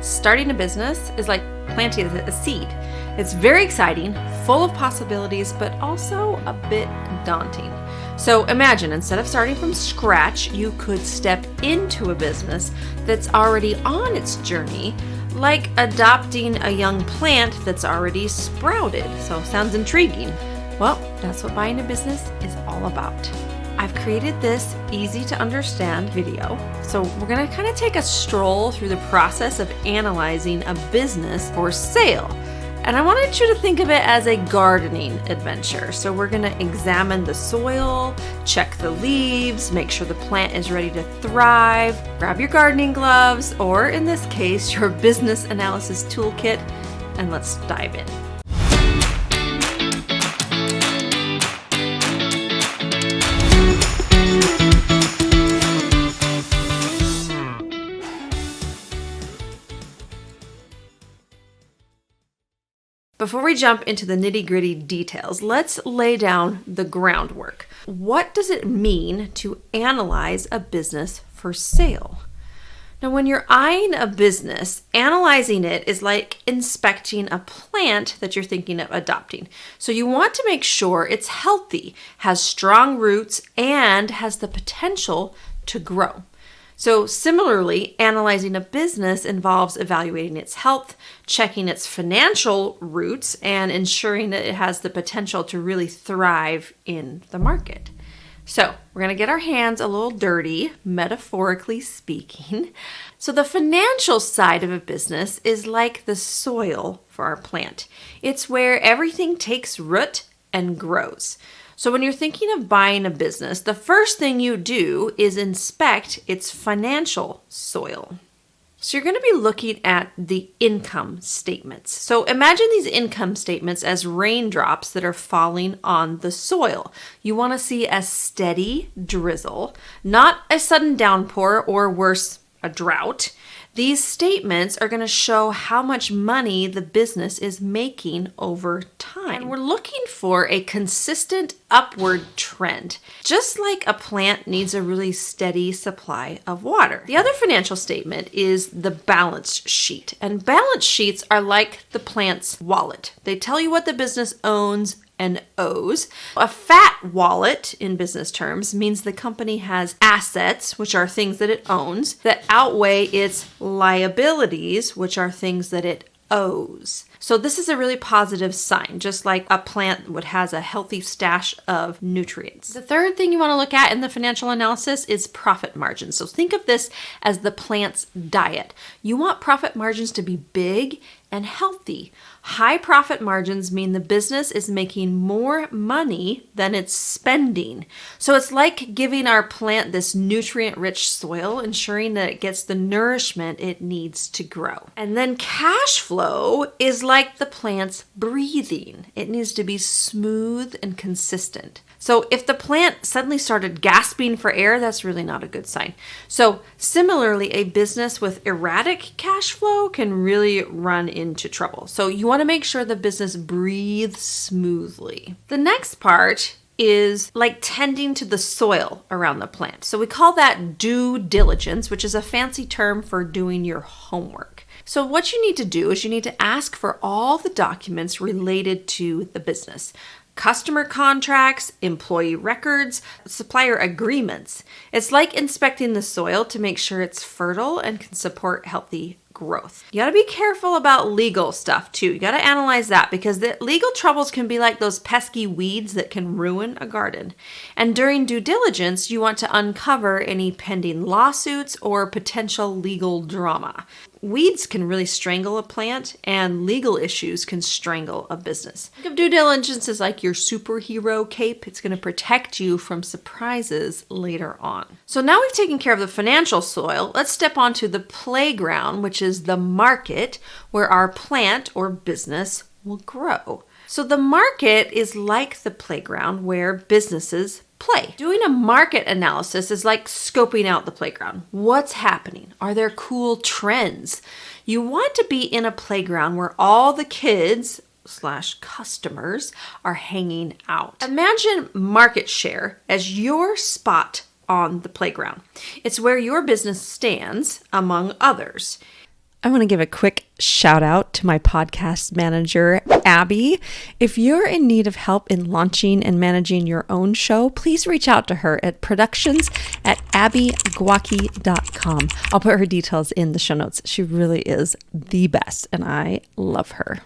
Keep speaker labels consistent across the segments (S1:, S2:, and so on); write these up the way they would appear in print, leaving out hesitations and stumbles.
S1: Starting a business is like planting a seed. It's very exciting, full of possibilities, but also a bit daunting. So imagine, instead of starting from scratch, you could step into a business that's already on its journey, like adopting a young plant that's already sprouted. So sounds intriguing. Well, that's what buying a business is all about. I've created this easy to understand video. So we're gonna kind of take a stroll through the process of analyzing a business for sale. And I wanted you to think of it as a gardening adventure. So we're gonna examine the soil, check the leaves, make sure the plant is ready to thrive, grab your gardening gloves, or in this case, your business analysis toolkit, and let's dive in. Before we jump into the nitty-gritty details, let's lay down the groundwork. What does it mean to analyze a business for sale? Now, when you're eyeing a business, analyzing it is like inspecting a plant that you're thinking of adopting. So you want to make sure it's healthy, has strong roots, and has the potential to grow. So similarly, analyzing a business involves evaluating its health, checking its financial roots, and ensuring that it has the potential to really thrive in the market. So we're going to get our hands a little dirty, metaphorically speaking. So the financial side of a business is like the soil for our plant. It's where everything takes root and grows. So when you're thinking of buying a business, the first thing you do is inspect its financial soil. So you're going to be looking at the income statements. So imagine these income statements as raindrops that are falling on the soil. You want to see a steady drizzle, not a sudden downpour or worse, a drought. These statements are going to show how much money the business is making over time. And we're looking for a consistent upward trend, just like a plant needs a really steady supply of water. The other financial statement is the balance sheet. And balance sheets are like the plant's wallet. They tell you what the business owns and owes. A fat wallet, in business terms, means the company has assets, which are things that it owns, that outweigh its liabilities, which are things that it owes. So this is a really positive sign, just like a plant would has a healthy stash of nutrients. The third thing you want to look at in the financial analysis is profit margins. So think of this as the plant's diet. You want profit margins to be big and healthy. High profit margins mean the business is making more money than it's spending. So it's like giving our plant this nutrient-rich soil, ensuring that it gets the nourishment it needs to grow. And then cash flow is like the plant's breathing. It needs to be smooth and consistent. So if the plant suddenly started gasping for air, that's really not a good sign. So similarly, a business with erratic cash flow can really run into trouble. So you want to make sure the business breathes smoothly. The next part is like tending to the soil around the plant. So we call that due diligence, which is a fancy term for doing your homework. So what you need to do is you need to ask for all the documents related to the business. Customer contracts, employee records, supplier agreements. It's like inspecting the soil to make sure it's fertile and can support healthy growth. You got to be careful about legal stuff too. You got to analyze that because the legal troubles can be like those pesky weeds that can ruin a garden. And during due diligence, you want to uncover any pending lawsuits or potential legal drama. Weeds can really strangle a plant, and legal issues can strangle a business. Think of due diligence as like your superhero cape. It's going to protect you from surprises later on. So now we've taken care of the financial soil, let's step onto the playground, which is the market where our plant or business will grow. So the market is like the playground where businesses play. Doing a market analysis is like scoping out the playground. What's happening? Are there cool trends? You want to be in a playground where all the kids / customers are hanging out. Imagine market share as your spot on the playground. It's where your business stands among others. I want to give a quick shout out to my podcast manager, Abby. If you're in need of help in launching and managing your own show, please reach out to her at productions@abbyguaki.com. I'll put her details in the show notes. She really is the best, and I love her.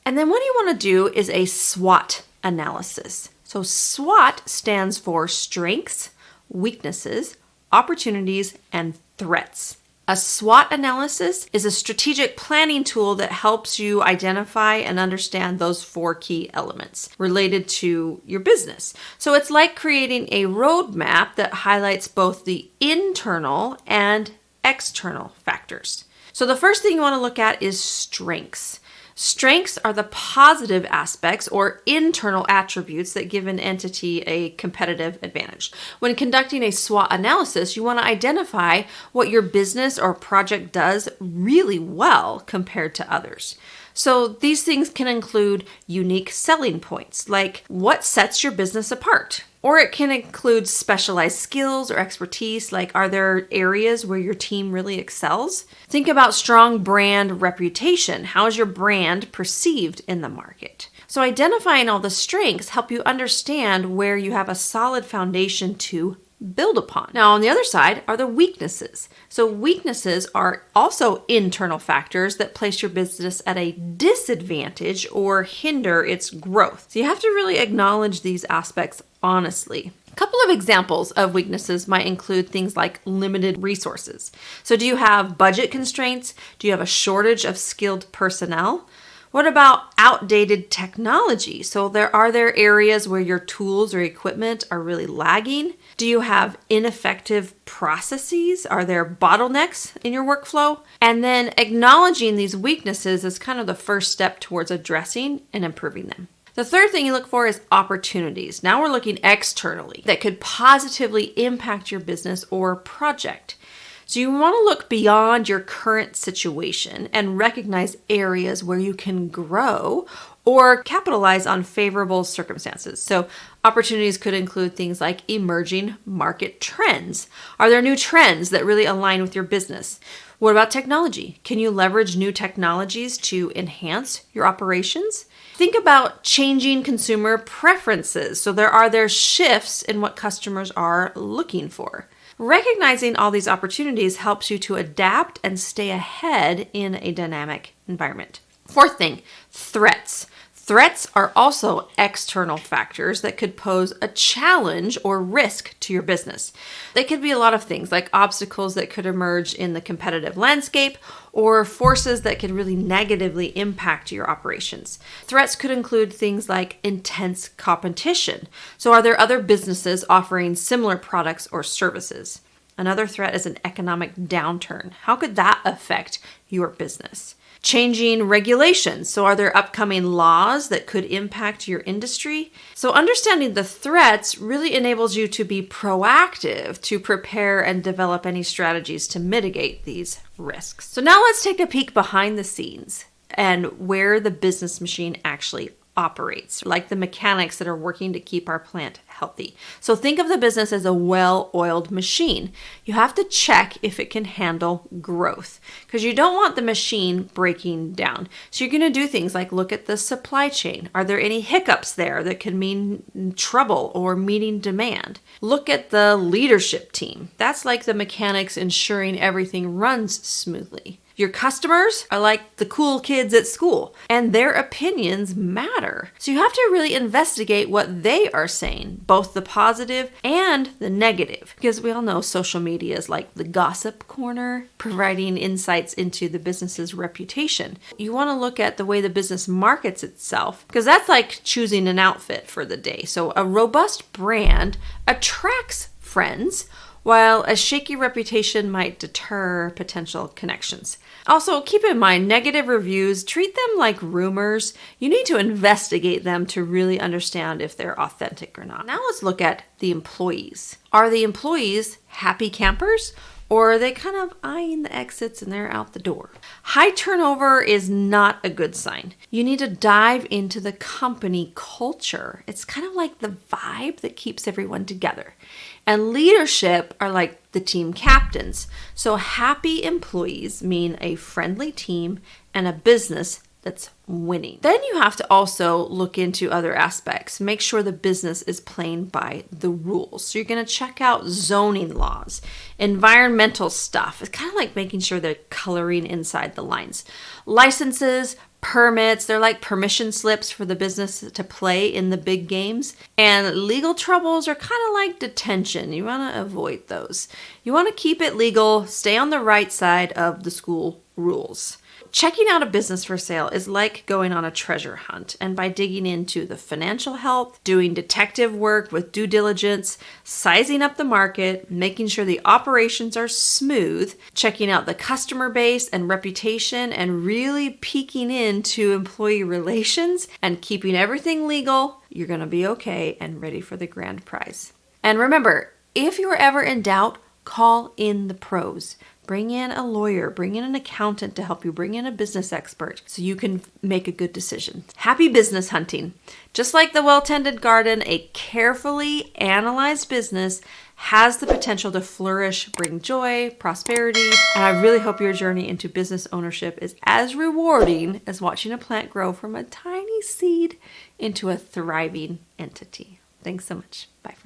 S1: And then what you want to do is a SWOT analysis. So SWOT stands for strengths, weaknesses, opportunities, and threats. A SWOT analysis is a strategic planning tool that helps you identify and understand those 4 key elements related to your business. So it's like creating a roadmap that highlights both the internal and external factors. So the first thing you want to look at is strengths. Strengths are the positive aspects or internal attributes that give an entity a competitive advantage. When conducting a SWOT analysis, you want to identify what your business or project does really well compared to others. So these things can include unique selling points, like what sets your business apart. Or it can include specialized skills or expertise, like are there areas where your team really excels? Think about strong brand reputation. How is your brand perceived in the market? So identifying all the strengths help you understand where you have a solid foundation to build upon. Now, on the other side are the weaknesses. So weaknesses are also internal factors that place your business at a disadvantage or hinder its growth. So you have to really acknowledge these aspects honestly. A couple of examples of weaknesses might include things like limited resources. So do you have budget constraints? Do you have a shortage of skilled personnel? What about outdated technology? So are there areas where your tools or equipment are really lagging? Do you have ineffective processes? Are there bottlenecks in your workflow? And then acknowledging these weaknesses is kind of the first step towards addressing and improving them. The third thing you look for is opportunities. Now we're looking externally that could positively impact your business or project. So you want to look beyond your current situation and recognize areas where you can grow or capitalize on favorable circumstances. So opportunities could include things like emerging market trends. Are there new trends that really align with your business? What about technology? Can you leverage new technologies to enhance your operations? Think about changing consumer preferences. So are there shifts in what customers are looking for? Recognizing all these opportunities helps you to adapt and stay ahead in a dynamic environment. Fourth thing, threats. Threats are also external factors that could pose a challenge or risk to your business. They could be a lot of things, like obstacles that could emerge in the competitive landscape or forces that could really negatively impact your operations. Threats could include things like intense competition. So are there other businesses offering similar products or services? Another threat is an economic downturn. How could that affect your business? Changing regulations. So are there upcoming laws that could impact your industry? So understanding the threats really enables you to be proactive to prepare and develop any strategies to mitigate these risks. So now let's take a peek behind the scenes and where the business machine actually operates, like the mechanics that are working to keep our plant healthy. So think of the business as a well-oiled machine. You have to check if it can handle growth because you don't want the machine breaking down. So you're going to do things like look at the supply chain. Are there any hiccups there that could mean trouble or meeting demand? Look at the leadership team. That's like the mechanics ensuring everything runs smoothly. Your customers are like the cool kids at school, and their opinions matter. So you have to really investigate what they are saying, both the positive and the negative, because we all know social media is like the gossip corner, providing insights into the business's reputation. You want to look at the way the business markets itself, because that's like choosing an outfit for the day. So a robust brand attracts friends, while a shaky reputation might deter potential connections. Also, keep in mind, negative reviews, treat them like rumors. You need to investigate them to really understand if they're authentic or not. Now let's look at the employees. Are the employees happy campers? Or are they kind of eyeing the exits and they're out the door? High turnover is not a good sign. You need to dive into the company culture. It's kind of like the vibe that keeps everyone together. And leadership are like the team captains. So happy employees mean a friendly team and a business that's winning. Then you have to also look into other aspects. Make sure the business is playing by the rules. So you're going to check out zoning laws, environmental stuff. It's kind of like making sure they're coloring inside the lines. Licenses, permits, they're like permission slips for the business to play in the big games. And legal troubles are kind of like detention. You want to avoid those. You want to keep it legal, stay on the right side of the school rules. Checking out a business for sale is like going on a treasure hunt, and by digging into the financial health, doing detective work with due diligence, sizing up the market, making sure the operations are smooth, checking out the customer base and reputation, and really peeking into employee relations and keeping everything legal, you're going to be okay and ready for the grand prize. And remember, if you're ever in doubt, call in the pros. Bring in a lawyer, bring in an accountant to help you, bring in a business expert so you can make a good decision. Happy business hunting. Just like the well-tended garden, a carefully analyzed business has the potential to flourish, bring joy, prosperity, and I really hope your journey into business ownership is as rewarding as watching a plant grow from a tiny seed into a thriving entity. Thanks so much. Bye for now.